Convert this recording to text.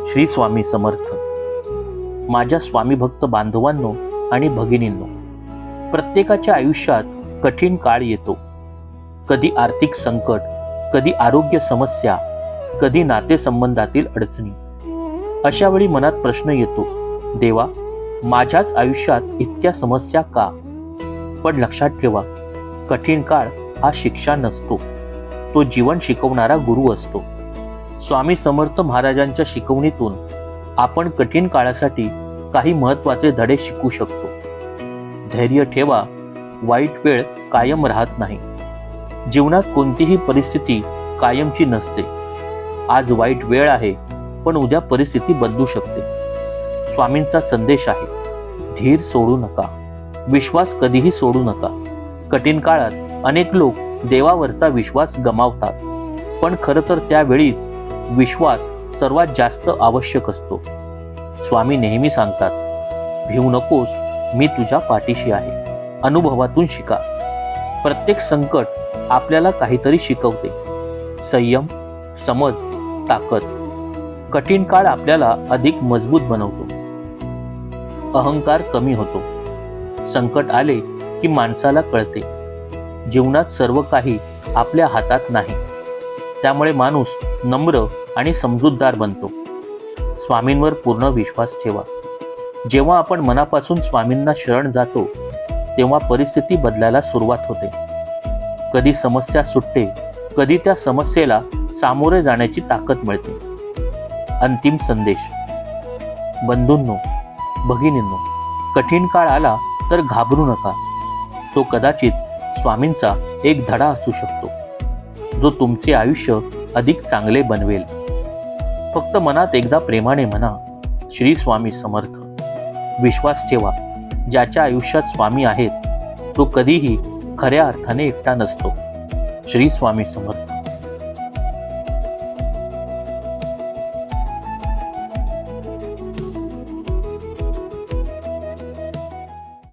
श्री स्वामी समर्थ. माझ्या स्वामी भक्त बांधवांनो आणि भगिनींनो, प्रत्येकाच्या आयुष्यात कठीण काळ येतो. कधी आर्थिक संकट, कधी आरोग्य समस्या, कधी नातेसंबंधातील अडचणी. अशा वेळी मनात प्रश्न येतो, देवा, माझ्याच आयुष्यात इतक्या समस्या का? पण लक्षात ठेवा, कठीण काळ हा शिक्षा नसतो, तो जीवन शिकवणारा गुरु असतो. स्वामी समर्थ महाराजांच्या शिकवणीतून आपण कठीण काळासाठी काही महत्त्वाचे धडे शिकू शकतो. धैर्य ठेवा, वाईट वेळ कायम राहत नाही. जीवनात कोणतीही परिस्थिती कायमची नसते. आज वाईट वेळ आहे, पण उद्या परिस्थिती बदलू शकते. स्वामींचा संदेश आहे, धीर सोडू नका, विश्वास कधीही सोडू नका. कठीण काळात अनेक लोक देवावरचा विश्वास गमावतात, पण खरं तर त्यावेळीच विश्वास सर्वात जास्त आवश्यक असतो. स्वामी नेहमी सांगतात, भिवू नकोस, मी तुझ्या पाठीशी आहे. अनुभवातून शिका. प्रत्येक संकट आपल्याला काहीतरी शिकवते. संयम, समज, ताकद. कठीण काळ आपल्याला अधिक मजबूत बनवतो. अहंकार कमी होतो. संकट आले की माणसाला कळते, जीवनात सर्व काही आपल्या हातात नाही. त्यामुळे माणूस नम्र आणि समजूतदार बनतो. स्वामींवर पूर्ण विश्वास ठेवा. जेव्हा आपण मनापासून स्वामींना शरण जातो, तेव्हा परिस्थिती बदलायला सुरुवात होते. कधी समस्या सुटते, कधी त्या समस्येला सामोरे जाण्याची ताकद मिळते. अंतिम संदेश, बंधूंनो, भगिनींनो, कठीण काळ आला तर घाबरू नका. तो कदाचित स्वामींचा एक धडा असू शकतो, जो तुमचे आयुष्य अधिक चांगले बनवेल. फक्त मनात एकदा प्रेमाने म्हणा, श्री स्वामी समर्थ. विश्वास ठेवा, ज्याच्या आयुष्यात स्वामी आहेत तो कधीही खऱ्या अर्थाने एकटा नसतो. श्री स्वामी समर्थ.